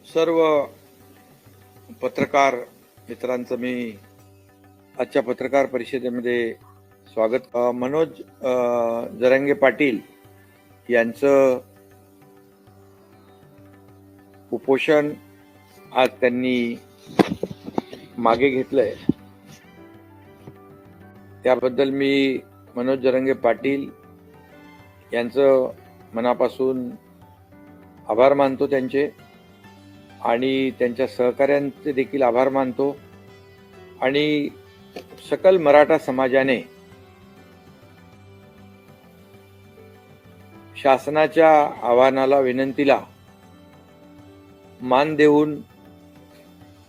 सर्व पत्रकार मित्रांचं मी आजच्या पत्रकार परिषदेमध्ये स्वागत. मनोज जरांगे पाटील यांचं उपोषण आज त्यांनी मागे घेतलंय, त्याबद्दल मी मनोज जरांगे पाटील यांचं मनापासून आभार मानतो त्यांचे, आणि त्यांच्या सहकाऱ्यांचे देखील आभार मानतो. आणि सकल मराठा समाजाने शासनाच्या आव्हानाला, विनंतीला मान देऊन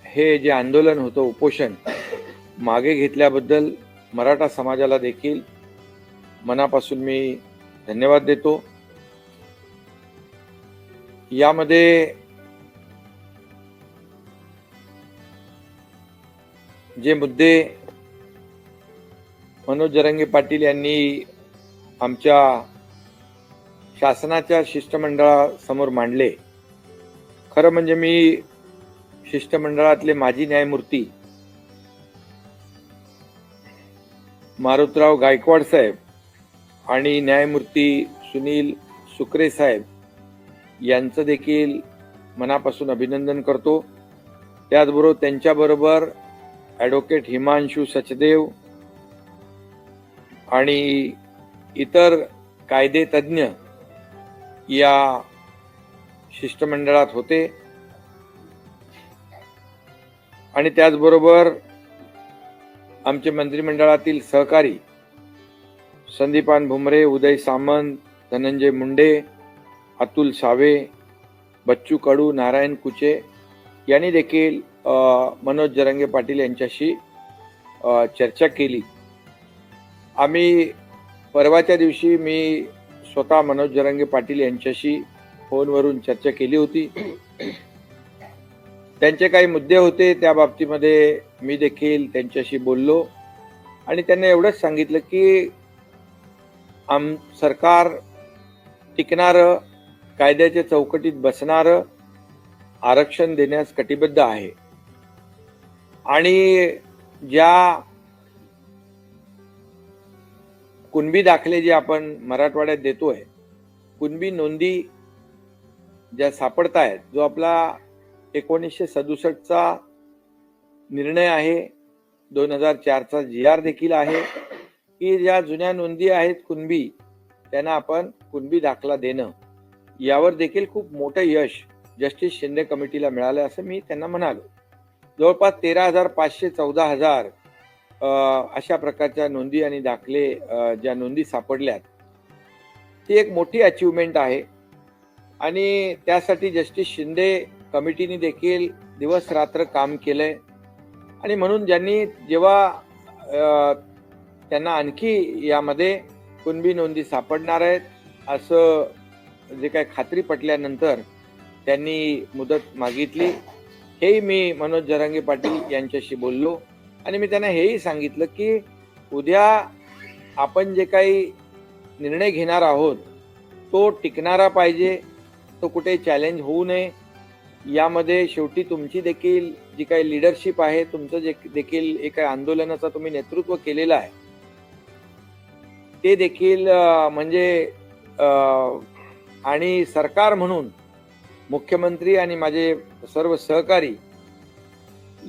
हे जे आंदोलन होतं, उपोषण मागे घेतल्याबद्दल मराठा समाजाला देखील मनापासून मी धन्यवाद देतो. यामध्ये जे मुद्दे मनोज जरांगे पाटील यांनी आमच्या शासनाच्या शिष्टमंडळासमोर मांडले, खरं म्हणजे मी शिष्टमंडळातले माजी न्यायमूर्ती मारुतराव गायकवाड साहेब आणि न्यायमूर्ती सुनील सुकरे साहेब यांचं देखील मनापासून अभिनंदन करतो. त्याचबरोबर त्यांच्याबरोबर ॲडव्होकेट हिमांशू सचदेव आणि इतर कायदे तज्ज्ञ या शिष्टमंडळात होते. आणि त्याचबरोबर आमचे मंत्रिमंडळातील सहकारी संदीपान भुमरे, उदय सामंत, धनंजय मुंडे, अतुल सावे, बच्चू कडू, नारायण कुचे यांनी देखील मनोज जरांगे पाटील यांच्याशी चर्चा केली. आम्ही परवाच्या दिवशी मी स्वतः मनोज जरांगे पाटील यांच्याशी फोनवरून चर्चा केली होती. त्यांचे काही मुद्दे होते, त्या बाबतीमध्ये मी देखील त्यांच्याशी बोललो आणि त्यांनी एवढंच सांगितलं की सरकार टिकणारं, कायद्याच्या चौकटीत बसणारं आरक्षण देण्यास कटिबद्ध आहे. आणि ज्या कुणबी दाखले जे आपण मराठवाड्यात देतोय, कुणबी नोंदी ज्या सापडत आहेत, जो आपला 1967चा निर्णय आहे, 2004चा GR देखील आहे की ज्या जुन्या नोंदी आहेत कुणबी, त्यांना आपण कुणबी दाखला देणं, यावर देखील खूप मोठं यश जस्टिस शिंदे कमिटीला मिळालं असं मी त्यांना म्हणालो. जवळपास 13,500 14,000 अशा प्रकारच्या नोंदी आणि दाखले ज्या नोंदी सापडल्यात, ती एक मोठी अचिव्हमेंट आहे. आणि त्यासाठी जस्टिस शिंदे कमिटीने देखील दिवस रात्र काम केलंय. आणि म्हणून ज्यांनी जेव्हा त्यांना आणखी यामध्ये कुणबी नोंदी सापडणार आहेत असं जे काही खात्री पटल्यानंतर त्यांनी मुदत मागितली. हेही मी मनोज जरांगे पाटील यांच्याशी बोललो आणि मी त्यांना हेही सांगितलं की उद्या आपण जे काही निर्णय घेणार आहोत तो टिकणारा पाहिजे, तो कुठे चॅलेंज होऊ नये. यामध्ये शेवटी तुमची देखील जी काही लिडरशिप आहे, तुमचं जे देखील एका आंदोलनाचं तुम्ही नेतृत्व केलेलं आहे, ते देखील म्हणजे आणि सरकार म्हणून मुख्यमंत्री आणि माझे सर्व सहकारी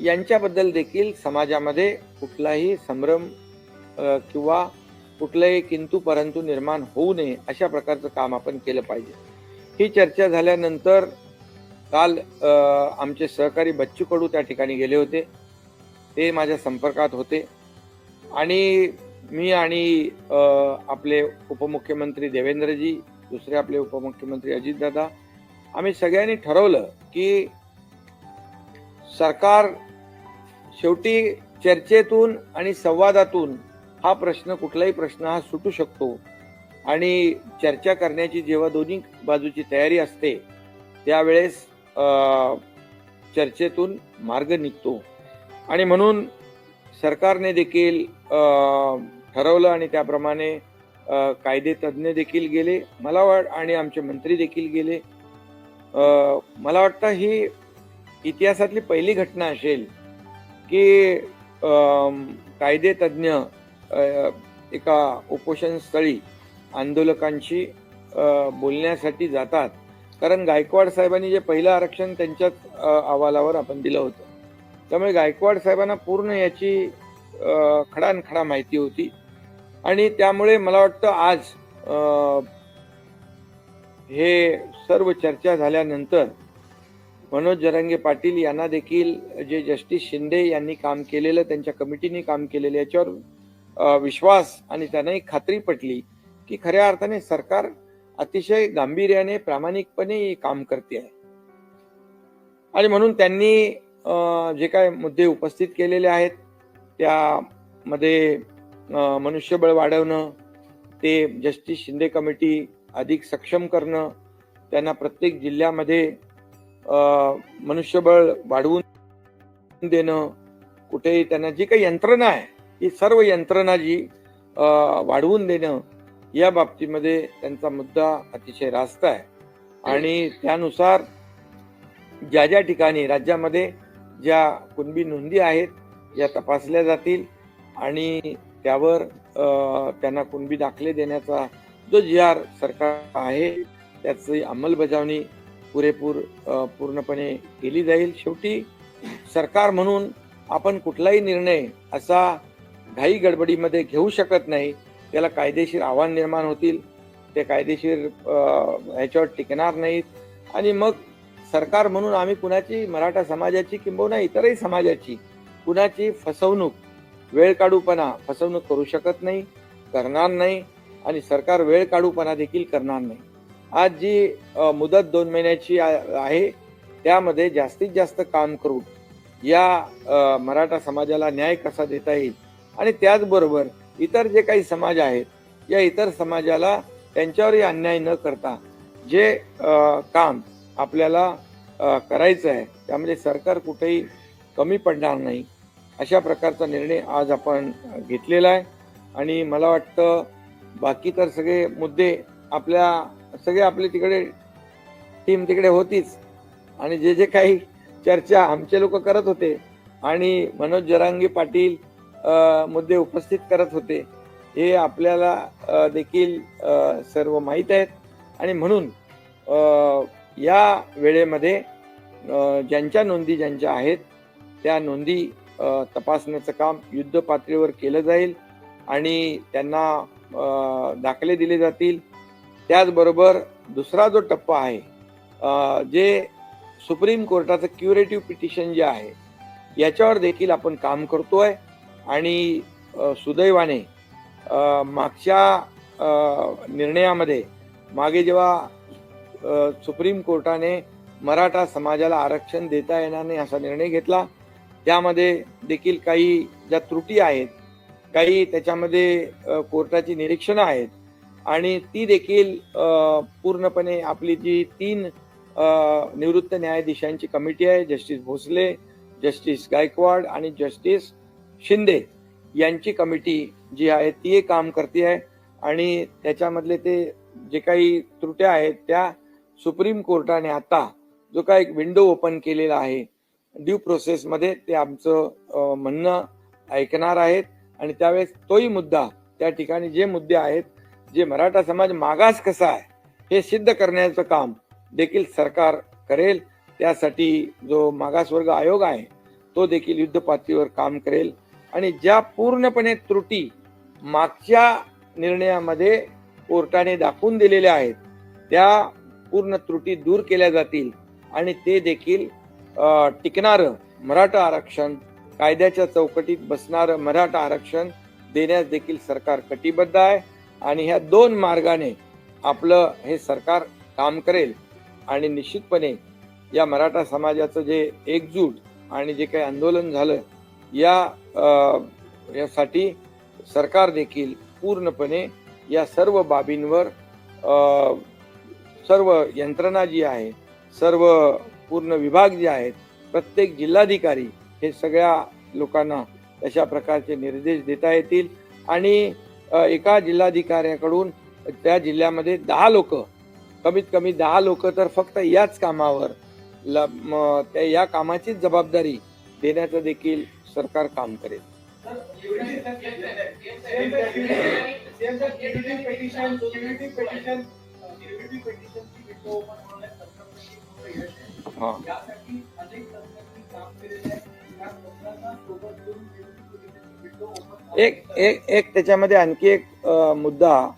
यांच्याबद्दल देखील समाजामध्ये कुठलाही संभ्रम किंवा कुठलाही किंतु परंतु निर्माण होऊ नये अशा प्रकारचं काम आपण केलं पाहिजे. ही चर्चा झाल्यानंतर काल आमचे सहकारी बच्चू कडू त्या ठिकाणी गेले होते, ते माझ्या संपर्कात होते. आणि मी आणि आपले उपमुख्यमंत्री देवेंद्रजी, दुसरे आपले उपमुख्यमंत्री अजितदादा, आम्ही सगळ्यांनी ठरवलं की सरकार शेवटी चर्चेतून आणि संवादातून हा प्रश्न, कुठलाही प्रश्न हा सुटू शकतो. आणि चर्चा करण्याची जेव्हा दोन्ही बाजूची तयारी असते त्यावेळेस चर्चेतून मार्ग निघतो. आणि म्हणून सरकारने देखील ठरवलं आणि त्याप्रमाणे कायदे तज्ज्ञ देखील गेले, मला आणि आमचे मंत्री देखील गेले. मला वाटतं ही इतिहासातली पहिली घटना असेल की कायदे तज्ज्ञ एका उपोषण स्थळी आंदोलकांशी बोलण्यासाठी जातात. कारण गायकवाड साहेबांनी जे पहिलं आरक्षण त्यांच्याच अहवालावर आपण दिलं होतं, त्यामुळे गायकवाड साहेबांना पूर्ण याची खडानखडा माहिती होती. आणि त्यामुळे मला वाटतं आज हे सर्व चर्चा झाल्यानंतर मनोज जरांगे पाटील यांना देखील जे जस्टिस शिंदे यांनी काम केलेलं, त्यांच्या कमिटीने काम केलेलं, याच्यावर विश्वास आणि त्यांनाही खात्री पटली की खऱ्या अर्थाने सरकार अतिशय गांभीर्याने प्रामाणिकपणे काम करते आहे. आणि म्हणून त्यांनी जे काय मुद्दे उपस्थित केलेले आहेत त्यामध्ये मनुष्यबळ वाढवणं, ते जस्टिस शिंदे कमिटी अधिक सक्षम करणं, त्यांना प्रत्येक जिल्ह्यामध्ये मनुष्यबळ वाढवून देणं, कुठेही त्यांना जी काही यंत्रणा आहे ही सर्व यंत्रणा जी वाढवून देणं, या बाबतीमध्ये त्यांचा मुद्दा अतिशय रास्त आहे. आणि त्यानुसार ज्या ज्या ठिकाणी राज्यामध्ये ज्या कुणबी नोंदी आहेत या तपासल्या जातील आणि त्यावर त्यांना कुणबी दाखले देण्याचा जो GR सरकार आहे त्याची अंमलबजावणी पूर्णपणे केली जाईल. शेवटी सरकार म्हणून आपण कुठलाही निर्णय असा घाई गडबडीमध्ये घेऊ शकत नाही. त्याला कायदेशीर आव्हान निर्माण होतील, ते कायदेशीर ह्याच्यावर टिकणार नाहीत. आणि मग सरकार म्हणून आम्ही कुणाची, मराठा समाजाची किंबहुना इतरही समाजाची कुणाची फसवणूक, वेळ काढूपणा फसवणूक करू शकत नाही, करणार नाही. आणि सरकार वेळ काढूपणा देखील करणार नाही. आज जी मुदत 2 महिन्याची आहे त्यामध्ये जास्तीत जास्त काम करून या मराठा समाजाला न्याय कसा देता येईल आणि त्याचबरोबर इतर जे काही समाज आहेत या इतर समाजाला त्यांच्यावरही अन्याय न करता जे काम आपल्याला करायचं आहे त्यामध्ये सरकार कुठेही कमी पडणार नाही, अशा प्रकारचा निर्णय आज आपण घेतलेला आहे. आणि मला वाटतं बाकी तर सगळे मुद्दे आपली तिकडे टीम तिकडे होतीच आणि जे जे काही चर्चा आमचे लोक करत होते आणि मनोज जरांगे पाटील मुद्दे उपस्थित करत होते हे आपल्याला देखील सर्व माहीत आहेत. आणि म्हणून या वेळेमध्ये ज्यांच्या नोंदी ज्यांच्या आहेत त्या नोंदी तपासण्याचं काम युद्ध पातळीवर केलं जाईल आणि त्यांना दाखले दिले जातील. त्याचबरोबर दुसरा जो टप्पा आहे जे सुप्रीम कोर्टाचं क्युरेटिव्ह पिटिशन जे आहे याच्यावर देखील आपण काम करतोय. आणि सुदैवाने मागच्या निर्णयामध्ये मागे जेव्हा सुप्रीम कोर्टाने मराठा समाजाला आरक्षण देता येणार नाही असा निर्णय घेतला, त्यामध्ये देखील काही ज्या त्रुटी आहेत, काही त्याच्यामध्ये कोर्टाची निरीक्षणं आहेत आणि ती देखील पूर्णपणे आपली जी 3 निवृत्त न्यायाधीशांची कमिटी आहे, जस्टिस भोसले, जस्टिस गायकवाड आणि जस्टिस शिंदे यांची कमिटी जी आहे ती काम करते आहे. आणि त्याच्यामधले ते जे काही त्रुट्या आहेत त्या सुप्रीम कोर्टाने आता जो काही विंडो ओपन केलेला आहे ड्यू प्रोसेसमध्ये ते आमचं म्हणणं ऐकणार आहेत. आणि त्यावेळेस तोही मुद्दा, त्या ठिकाणी जे मुद्दे आहेत, जे मराठा समाज मागास कसा आहे हे सिद्ध करण्याचं काम देखील सरकार करेल. त्यासाठी जो मागासवर्ग आयोग आहे तो देखील युद्ध पातळीवर काम करेल. आणि ज्या पूर्णपणे त्रुटी मागच्या निर्णयामध्ये कोर्टाने दाखवून दिलेल्या आहेत त्या पूर्ण त्रुटी दूर केल्या जातील आणि ते देखील टिकणारं मराठा आरक्षण, कायद्याच्या चौकटीत बसणारं मराठा आरक्षण देण्यास देखील सरकार कटिबद्ध आहे. आणि ह्या 2 मार्गाने आपलं हे सरकार काम करेल. आणि निश्चितपणे या मराठा समाजाचं जे एकजूट आणि जे काही आंदोलन झालं यासाठी सरकार देखील पूर्णपणे या सर्व बाबींवर सर्व यंत्रणा जी आहे, सर्व पूर्ण विभाग जे आहेत, प्रत्येक जिल्हाधिकारी हे सगळ्या लोकांना अशा प्रकारचे निर्देश देता येतील. आणि एका जिल्हाधिकाऱ्याकडून त्या जिल्ह्यामध्ये 10 लोक कमीत कमी 10 लोक तर फक्त याच कामावर या कामाचीच जबाबदारी देण्याचं देखील सरकार काम करेल. एक त्याच्यामध्ये आणखी एक मुद्दा,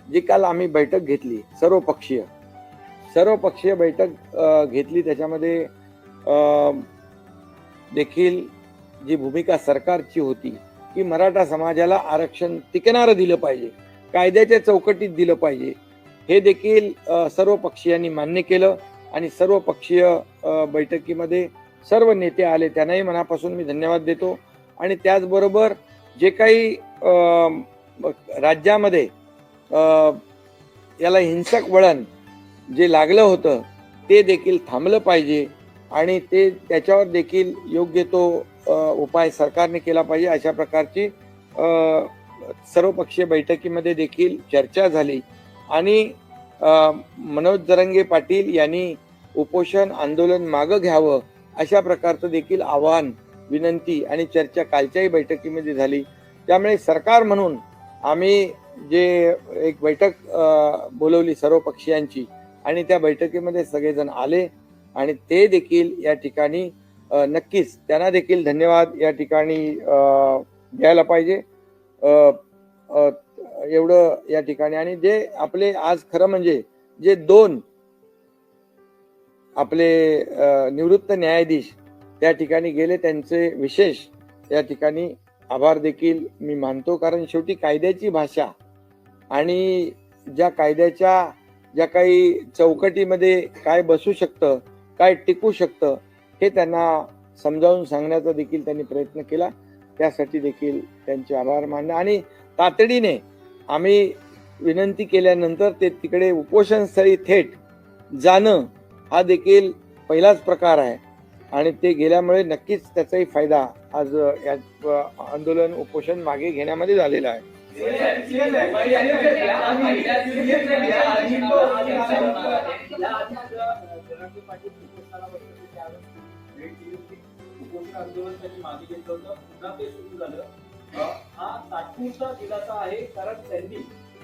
जी काल आम्ही बैठक घेतली सर्वपक्षीय बैठक घेतली, त्याच्यामध्ये देखील जी भूमिका सरकारची होती की मराठा समाजाला आरक्षण टिकणारं दिलं पाहिजे, कायद्याच्या चौकटीत दिलं पाहिजे, हे देखील सर्व पक्षीयांनी मान्य केलं. आणि सर्वपक्षीय बैठकीमध्ये सर्व नेते आले, त्यांनाही मनापासून मी धन्यवाद देतो. आणि त्याचबरोबर जे काही राज्यामध्ये याला हिंसक वळण जे लागलं होतं ते देखील थांबलं पाहिजे आणि त्याच्यावर देखील योग्य तो उपाय सरकारने केला पाहिजे, अशा प्रकारची सर्वपक्षीय बैठकीमध्ये देखील चर्चा झाली. आणि मनोज जरांगे पाटील यांनी उपोषण आंदोलन मागं घ्यावं, अशा प्रकारचं देखील आवाहन, विनंती आणि चर्चा कालच्याही बैठकीमध्ये झाली. त्यामुळे सरकार म्हणून आम्ही जे एक बैठक बोलवली सर्व पक्षीयांची, आणि त्या बैठकीमध्ये सगळेजण आले आणि ते देखील या ठिकाणी नक्कीच त्यांना देखील धन्यवाद या ठिकाणी द्यायला पाहिजे. एवढं या ठिकाणी. आणि जे आपले आज खरं म्हणजे जे 2 आपले निवृत्त न्यायाधीश त्या ठिकाणी गेले, त्यांचे विशेष या ठिकाणी आभार देखील मी मानतो. कारण शेवटी कायद्याची भाषा आणि ज्या कायद्याच्या ज्या काही चौकटीमध्ये काय बसू शकतं, काय टिकू शकतं, हे त्यांना समजावून सांगण्याचा देखील त्यांनी प्रयत्न केला. त्यासाठी देखील त्यांचे आभार मानणे. आणि तातडीने आम्ही विनंती केल्यानंतर ते तिकडे उपोषणस्थळी थेट जाणं हा देखील पहिलाच प्रकार आहे. आणि ते गेल्यामुळे नक्कीच त्याचाही फायदा आज या आंदोलन उपोषण मागे घेण्यामध्ये झालेला आहे. हा तात्पुरता दिलासा आहे, कारण त्यांनी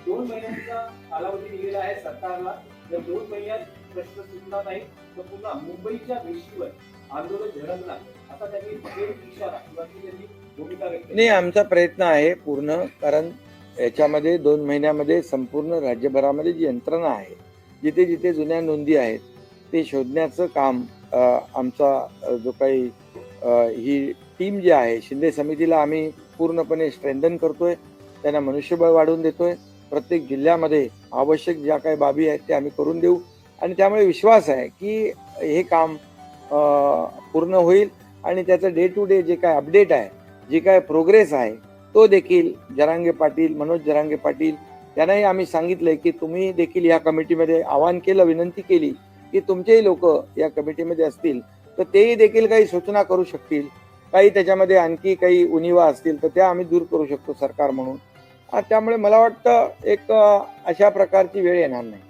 2 महिन्यांचा कालावधी दिलेला आहे सरकारला. जर 2 महिन्यात प्रश्न सुटला नाही तर पुन्हा मुंबईच्या वेशीवर आंदोलन झडकणार असा त्यांनी इशारा किंवा त्यांनी भूमिका व्यक्त. नाही, आमचा प्रयत्न आहे पूर्ण, कारण याच्यामध्ये 2 महिन्यामध्ये संपूर्ण राज्यभरामध्ये जी यंत्रणा आहे, जिथे जिथे जुन्या नोंदी आहेत ते शोधण्याचं काम आमचा जो काही ही टीम जी आहे शिंदे समितीला आम्ही पूर्णपणे स्ट्रेंथन करतोय, त्यांना मनुष्यबळ वाढवून देतोय. प्रत्येक जिल्ह्यामध्ये आवश्यक ज्या काही बाबी आहेत ते आम्ही करून देऊ. आणि त्यामुळे विश्वास आहे की हे काम पूर्ण होईल. आणि त्याचं डे टू डे जे काय अपडेट आहे, जे काय प्रोग्रेस आहे, तो देखील मनोज जरांगे पाटील यांनाही आम्ही सांगितलंय की तुम्ही देखील या कमिटीमध्ये आवाहन केलं, विनंती केली की तुमचेही लोक या कमिटीमध्ये असतील तर तेही देखील काही सूचना करू शकतील, काही त्याच्यामध्ये आणखी काही उणिवा असतील तर त्या आम्ही दूर करू शकतो सरकार म्हणून. त्यामुळे मला वाटतं एक अशा प्रकारची वेळ येणार नाही.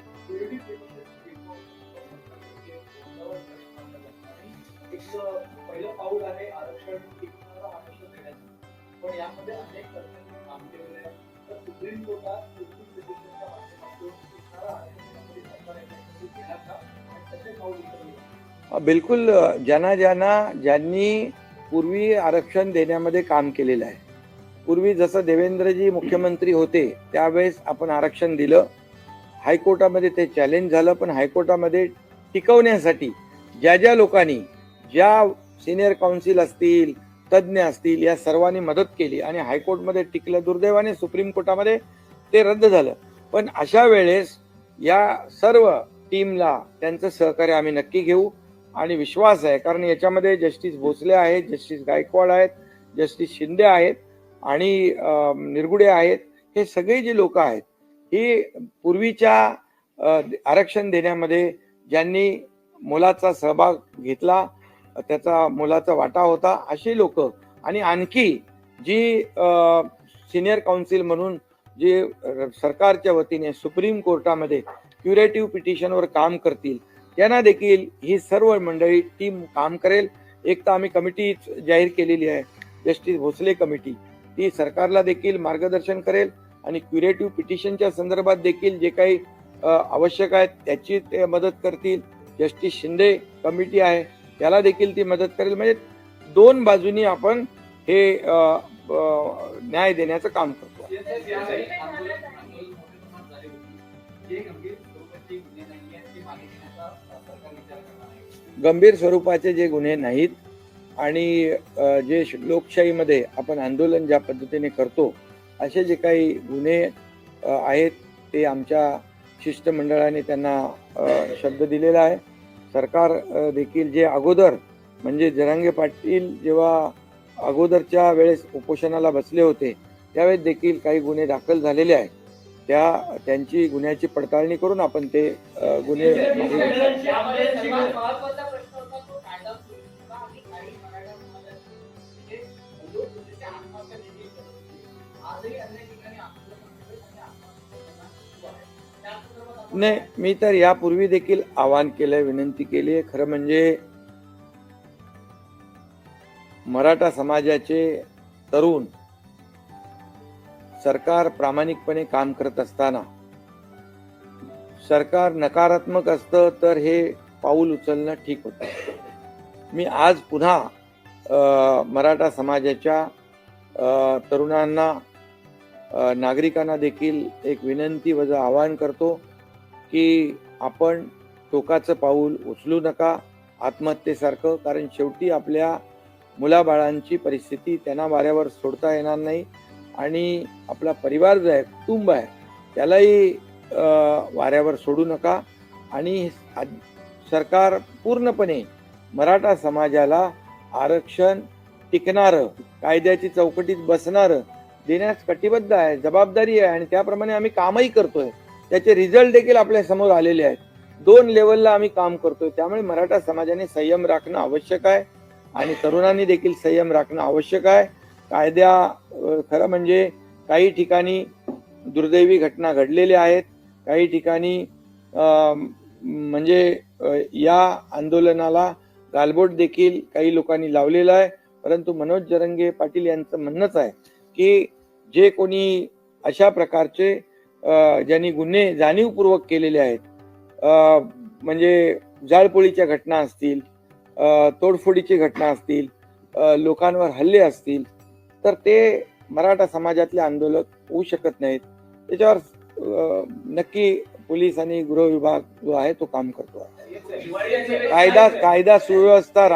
पहिलं पाऊल आहे आरक्षण टिकणारं आरक्षण देण्याचं, पण यामध्ये अनेक तथ्यांनी काम केलेलं आहे. तर सुप्रीम कोर्टात पिटिशनच्या माध्यमातून टिकणारं आरक्षणामध्ये सरकार गेला का आणि तसे पाऊल उचलले? बिलकुल. ज्यांनी पूर्वी आरक्षण देण्यामध्ये काम केलेलं आहे, पूर्वी जसं देवेंद्रजी मुख्यमंत्री होते त्यावेळेस आपण आरक्षण दिलं, हायकोर्टामध्ये ते चॅलेंज झालं, पण हायकोर्टामध्ये टिकवण्यासाठी ज्या लोकांनी, ज्या सिनियर काउन्सिल असतील, तज्ज्ञ असतील, या सर्वांनी मदत केली आणि हायकोर्टमध्ये टिकलं. दुर्दैवाने सुप्रीम कोर्टामध्ये ते रद्द झालं. पण अशा वेळेस या सर्व टीमला त्यांचं सहकार्य आम्ही नक्की घेऊ आणि विश्वास आहे, कारण याच्यामध्ये जस्टिस भोसले आहेत, जस्टिस गायकवाड आहेत, जस्टिस शिंदे आहेत आणि निरगुडे आहेत. हे सगळे जे लोक आहेत, ही पूर्वीच्या आरक्षण देण्यामध्ये ज्यांनी मोलाचा सहभाग घेतला, त्याचा मोलाचा वाटा होता, अशी लोक. आणि आणखी जी सिनियर काउन्सिल म्हणून जी सरकारच्या वतीने सुप्रीम कोर्टामध्ये क्युरेटिव्ह पिटिशनवर काम करतील त्यांना देखील ही सर्व मंडळी टीम काम करेल. एक तर आम्ही कमिटी जाहीर केलेली आहे, जस्टिस भोसले कमिटी, ती सरकारला देखील मार्गदर्शन करेल आणि क्युरेटिव्ह पिटिशनच्या संदर्भात देखील जे काही आवश्यक आहे त्याची ते मदत करतील. जस्टिस शिंदे कमिटी आहे त्याला देखील ती मदत करेल. म्हणजे दोन बाजूनी आपण हे न्याय देण्याचं काम करतो. गंभीर स्वरूपाचे जे गुन्हे नाहीत आणि जे लोकशाहीमध्ये आपण आंदोलन ज्या पद्धतीने करतो असे जे काही गुन्हे आहेत ते आमच्या शिष्टमंडळाने त्यांना शब्द दिलेला आहे. सरकार देखील जे अगोदर म्हणजे जरांगे पाटील जेव्हा अगोदरच्या वेळेस उपोषणाला बसले होते त्यावेळेस देखील काही गुन्हे दाखल झालेले आहेत, त्यांची गुन्ह्याची पडताळणी करून आपण ते गुन्हे नाही. मी तर यापूर्वी देखील आवाहन केलंय, विनंती केली आहे. खरं म्हणजे मराठा समाजाचे तरुण सरकार प्रामाणिकपणे काम करत असताना सरकार नकारात्मक असतं तर हे पाऊल उचलणं ठीक होतं. मी आज पुन्हा मराठा समाजाच्या तरुणांना नागरिकांना देखील एक विनंती व आवाहन करतो की आपण टोकाचं पाऊल उचलू नका आत्महत्येसारखं. कारण शेवटी आपल्या मुलाबाळांची परिस्थिती त्यांना वाऱ्यावर सोडता येणार नाही आणि आपला परिवार जो आहे, कुटुंब आहे, त्यालाही वाऱ्यावर सोडू नका. आणि सरकार पूर्णपणे मराठा समाजाला आरक्षण टिकणारं, कायद्याची चौकटीत बसणारं देण्यास कटिबद्ध आहे, जबाबदारी आहे आणि त्याप्रमाणे आम्ही कामही करतोय. त्याचे रिझल्ट देखील आपल्या समोर आलेले आहेत. 2 लेवलला आम्ही काम करतोय. त्यामुळे मराठा समाजाने संयम राखणं आवश्यक आहे आणि तरुणांनी देखील संयम राखणं आवश्यक आहे. खरं म्हणजे काही ठिकाणी दुर्दैवी घटना घडलेल्या आहेत, काही ठिकाणी म्हणजे या आंदोलनाला गालबोट देखील काही लोकांनी लावलेला आहे. परंतु मनोज जरांगे पाटील यांचं म्हणणंच आहे की जे कोणी अशा प्रकारचे ज्यांनी गुन्हे जाणीवपूर्वक केलेले आहेत, म्हणजे जाळपोळीच्या घटना असतील, तोडफोडीची घटना असतील, लोकांवर हल्ले असतील, तर ते मराठा समाजातले आंदोलक होऊ शकत नाहीत. त्याच्यावर नक्की पोलीस आणि गृह विभाग जो आहे तो काम करतो. कायदा सुव्यवस्था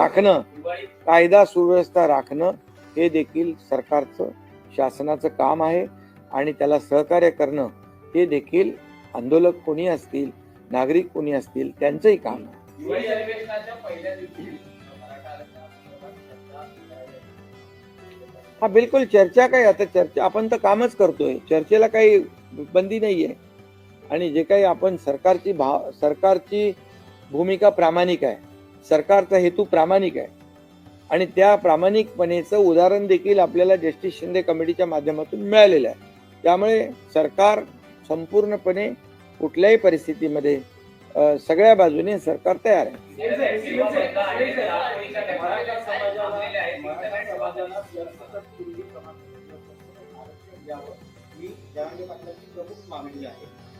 राखणं हे देखील सरकारचं, शासनाचं काम आहे आणि त्याला सहकार्य करणं हे देखील आंदोलक कोणी असतील, नागरिक कोणी असतील, त्यांचंही काम आहे. हा बिलकुल चर्चा काय, आता चर्चा आपण तर कामच करतोय, चर्चेला काही बंदी नाहीये. आणि जे काही आपण सरकारची भूमिका प्रामाणिक आहे, सरकारचा हेतू प्रामाणिक आहे आणि त्या प्रामाणिकपणेचं उदाहरण देखील आपल्याला जस्टिस शिंदे कमिटीच्या माध्यमातून मिळालेलं आहे. त्यामुळे सरकार संपूर्णपणे कुठल्याही परिस्थितीमध्ये सगळ्या बाजूने सरकार तयार आहे.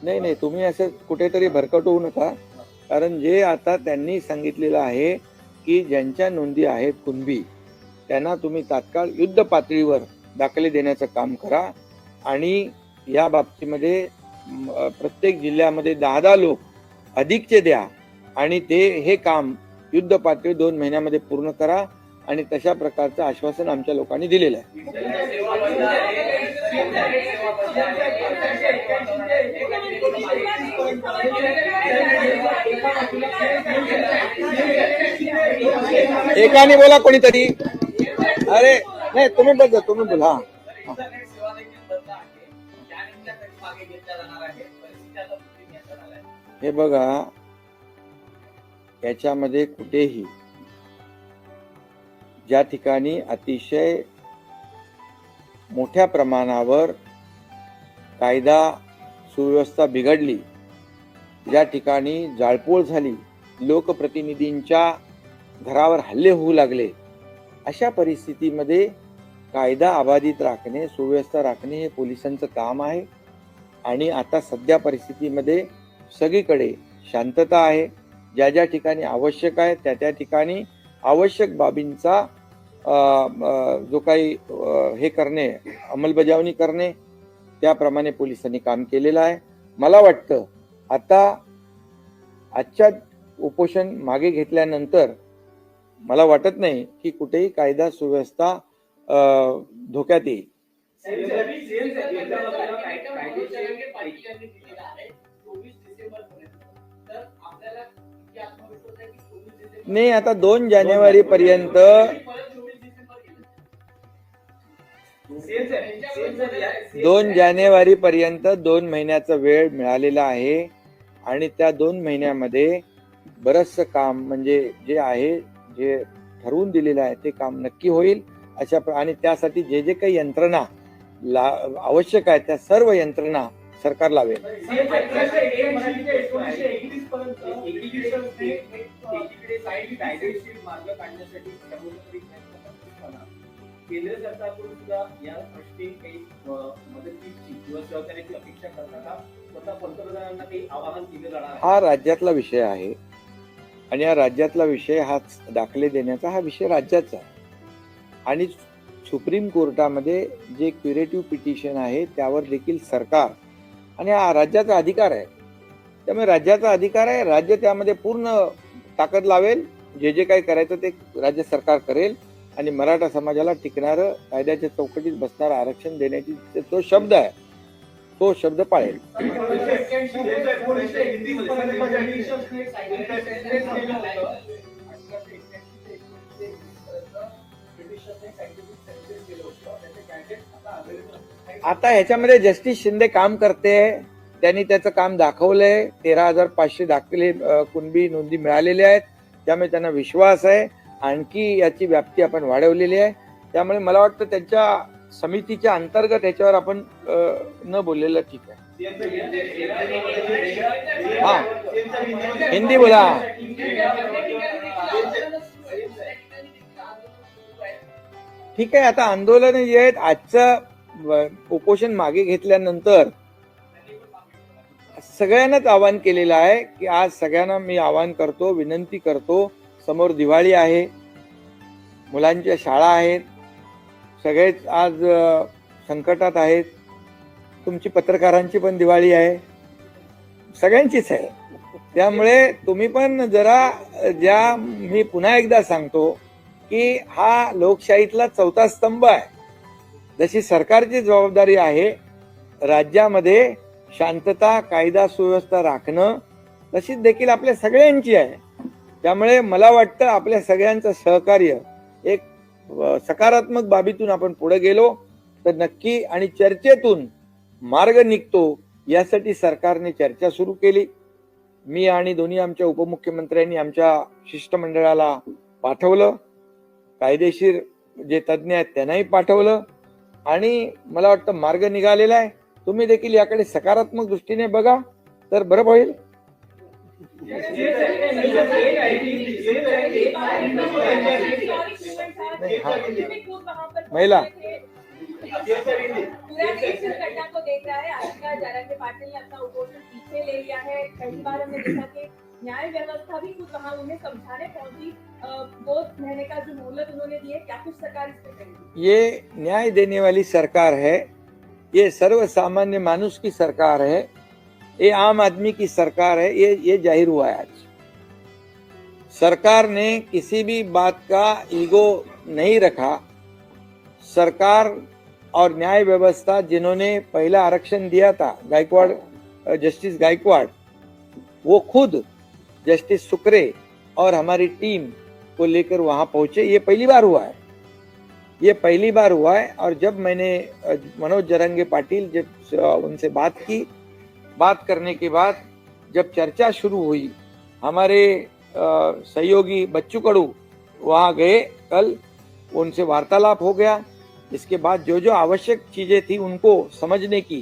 नाही, तुम्ही असं कुठेतरी भरकट होऊ नका. कारण जे आता त्यांनी सांगितलेलं आहे की ज्यांच्या नोंदी आहेत कुणबी, त्यांना तुम्ही तात्काळ युद्ध पातळीवर दाखले देण्याचं काम करा आणि या बाबतीमध्ये प्रत्येक जिल्ह्यामध्ये 10 लोक अधिकचे द्या आणि हे काम युद्ध पातळी 2 महिन्यामध्ये पूर्ण करा. आणि तशा प्रकारचं आश्वासन आमच्या लोकांनी दिलेलं आहे. एकाने बोला कोणीतरी. अरे नाही, तुम्ही बोला. हे बघा, याच्यामध्ये कुठेही ज्या ठिकाणी अतिशय मोठ्या प्रमाणावर कायदा सुव्यवस्था बिघडली ज्या ठिकाणी जाळपोळ झाली, लोकप्रतिनिधींच्या घरावर हल्ले होऊ लागले, अशा परिस्थितीमध्ये कायदा अबाधित राखणे, सुव्यवस्था राखणे हे पोलिसांचं काम आहे. आणि आता सध्या परिस्थितीमध्ये सगळीकडे शांतता आहे. ज्या ज्या ठिकाणी आवश्यक आहे त्या त्या ठिकाणी आवश्यक बाबींचा जो काही हे करणे, अंमलबजावणी करणे, त्याप्रमाणे पोलिसांनी काम केलेलं आहे. मला वाटतं आता आजच्या उपोषण मागे घेतल्यानंतर मला वाटत नाही की कुठेही कायदा सुव्यवस्था धोक्यात येईल. नाही, आता 2 जानेवारी पर्यंत 2 जानेवारी पर्यंत 2 महिन्याचा वेळ मिळालेला आहे. आणि त्या 2 महिन्यामध्ये बरचसं काम म्हणजे जे आहे, जे ठरवून दिलेलं आहे ते काम नक्की होईल. आणि त्यासाठी जे जे काही यंत्रणा आवश्यक आहे त्या सर्व यंत्रणा सरकार लावेल. केंद्र सरकारकडून सुद्धा या प्रश्नी काही मदतीची किंवा सहकार्याची अपेक्षा करता का? स्वतः पंतप्रधानांना काही आवाहन केलं जाणार? हा राज्यातला विषय आहे आणि या राज्यातला विषय हा दाखले देण्याचा हा विषय राज्याचा आहे. आणि सुप्रीम कोर्टामध्ये जे क्युरेटिव्ह पिटिशन आहे त्यावर देखील सरकार आणि हा राज्याचा अधिकार आहे. त्यामुळे राज्याचा अधिकार आहे, राज्य त्यामध्ये पूर्ण ताकद लावेल. जे जे काही करायचं ते राज्य सरकार करेल. आणि मराठा समाजाला टिकणारं, कायद्याच्या चौकटीत बसणारं आरक्षण देण्याची तो शब्द आहे, तो शब्द पाळेल. आता ह्याच्यामध्ये जस्टिस शिंदे काम करते, त्यांनी त्याचं काम दाखवलंय. 13,500 दाखले कुणबी नोंदी मिळालेल्या आहेत. त्यामुळे त्यांना विश्वास आहे. आणखी याची व्याप्ती आपण वाढवलेली आहे. त्यामुळे मला वाटतं त्यांच्या समितीच्या अंतर्गत याच्यावर आपण न बोललेलं ठीक आहे. हा, हिंदी बोला. ठीक आहे, आता आंदोलन जे आहेत, आजचं उपोषण मागे घेतल्यानंतर सगळ्यांनाच आवाहन केलेलं आहे की आज सगळ्यांना मी आवाहन करतो, विनंती करतो. समोर दिवाळी आहे, मुलांच्या शाळा आहेत, सगळेच आज संकटात आहेत. तुमची पत्रकारांची पण दिवाळी आहे, सगळ्यांचीच आहे. त्यामुळे तुम्ही पण जरा मी पुन्हा एकदा सांगतो की हा लोकशाहीतला 4था स्तंभ आहे. जशी सरकारची जबाबदारी आहे राज्यामध्ये शांतता, कायदा सुव्यवस्था राखणं, तशीच देखील आपल्या सगळ्यांची आहे. त्यामुळे मला वाटतं आपल्या सगळ्यांचं सहकार्य एक सकारात्मक बाबीतून आपण पुढे गेलो तर नक्की आणि चर्चेतून मार्ग निघतो. यासाठी सरकारने चर्चा सुरू केली. मी आणि दोन्ही आमच्या उपमुख्यमंत्र्यांनी आमच्या शिष्टमंडळाला पाठवलं, कायदेशीर जे तज्ज्ञ आहेत त्यांनाही पाठवलं आणि मला वाटतं मार्ग निघालेला आहे. तुम्ही देखील याकडे सकारात्मक दृष्टीने बघा तर बरं होईल. महिला पूरा देश इस घटना को देख रहा है. आजकल जयंत पाटिल ने अपना उपोषण पीछे ले लिया है. कई बार हमने देखा कि न्याय व्यवस्था भी कुछ वहाँ उन्हें समझाने पहुंची. 2 महीने का जो मोहलत उन्होंने दी है, क्या कुछ सरकार इस पे करेगी? ये न्याय देने वाली सरकार है, ये सर्व सामान्य मानुष की सरकार है, ये आम आदमी की सरकार है. ये जाहिर हुआ है आज. सरकार ने किसी भी बात का ईगो नहीं रखा. सरकार और न्याय व्यवस्था जिन्होंने पहला आरक्षण दिया था, गायकवाड़, जस्टिस गायकवाड़, वो खुद जस्टिस सुक्रे और हमारी टीम को लेकर वहां पहुंचे. ये पहली बार हुआ है, ये पहली बार हुआ है. और जब मैंने मनोज जरंगे पाटिल जब उनसे बात की, बात करने के बाद जब चर्चा शुरू हुई, हमारे सहयोगी बच्चू कडू वहाँ गए कल, उनसे वार्तालाप हो गया. इसके बाद जो जो आवश्यक चीजें थी उनको समझने की,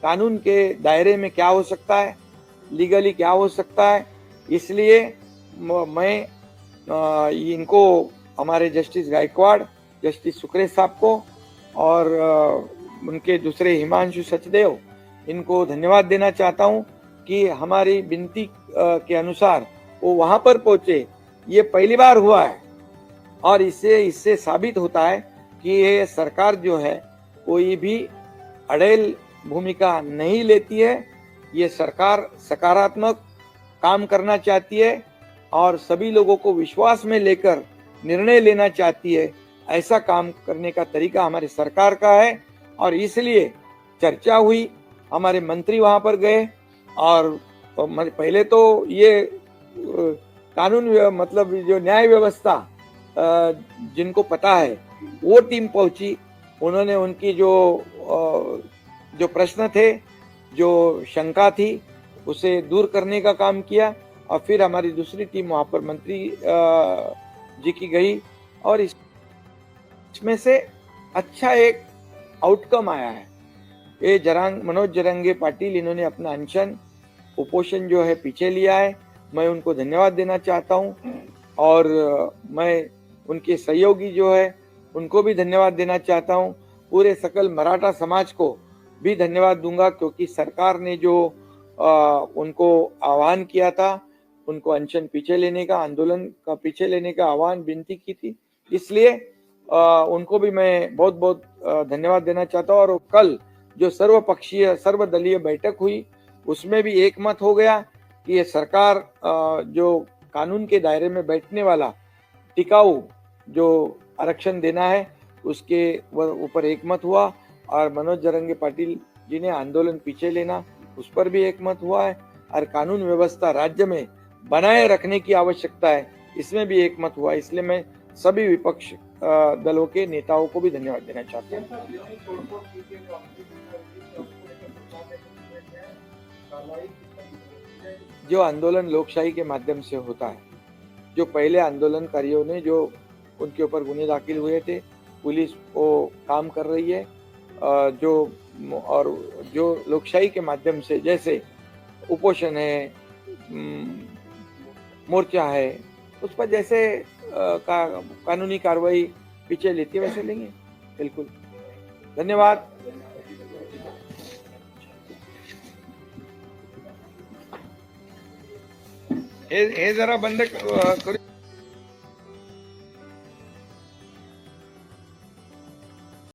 कानून के दायरे में क्या हो सकता है, लीगली क्या हो सकता है। इसलिए मैं इनको, हमारे जस्टिस गायकवाड़, जस्टिस सुक्रेश साहब को और उनके दूसरे हिमांशु सचदेव, इनको धन्यवाद देना चाहता हूं कि हमारी विनती के अनुसार वो वहां पर पहुंचे। ये पहली बार हुआ है और इससे साबित होता है कि ये सरकार जो है कोई भी अड़ेल भूमिका नहीं लेती है। ये सरकार सकारात्मक काम करना चाहती है और सभी लोगों को विश्वास में लेकर निर्णय लेना चाहती है। ऐसा काम करने का तरीका हमारी सरकार का है और इसलिए चर्चा हुई, हमारे मंत्री वहां पर गए और पहले तो ये कानून मतलब जो न्याय व्यवस्था जिनको पता है वो टीम पहुंची। उन्होंने उनकी जो प्रश्न थे, जो शंका थी, उसे दूर करने का काम किया और फिर हमारी दूसरी टीम वहां पर मंत्री जी की गई और इसमें से अच्छा एक आउटकम आया है। ये मनोज जरंगे पाटिल, इन्होंने अपना अनशन उपोषण जो है पीछे लिया है। मैं उनको धन्यवाद देना चाहता हूं और मैं उनके सहयोगी जो है उनको भी धन्यवाद देना चाहता हूं। पूरे सकल मराठा समाज को भी धन्यवाद दूंगा क्योंकि सरकार ने जो उनको आह्वान किया था, उनको अनशन पीछे लेने का, आंदोलन का पीछे लेने का आह्वान विनती की थी, इसलिए उनको भी मैं बहुत बहुत धन्यवाद देना चाहता हूँ। और कल जो सर्वपक्षीय सर्वदलीय बैठक हुई उसमें भी एक मत हो गया कि ये सरकार जो कानून के दायरे में बैठने वाला टिकाऊ जो आरक्षण देना है उसके ऊपर एक मत हुआ और मनोज जरंगे पाटिल जी ने आंदोलन पीछे लेना उस पर भी एक मत हुआ है और कानून व्यवस्था राज्य में बनाए रखने की आवश्यकता है, इसमें भी एक मत हुआ। इसलिए मैं सभी विपक्ष दलों के नेताओं को भी धन्यवाद देना चाहता हूँ। जो आंदोलन लोकशाही के माध्यम से होता है, जो पहले आंदोलनकारियों ने जो उनके ऊपर गुने दाखिल हुए थे, पुलिस वो काम कर रही है जो लोकशाही के माध्यम से, जैसे उपोषण है, मोर्चा है, उस पर जैसे कानूनी कार्रवाई पीछे लेती है वैसे लेंगे। बिल्कुल, धन्यवाद। हे जरा बंद करू।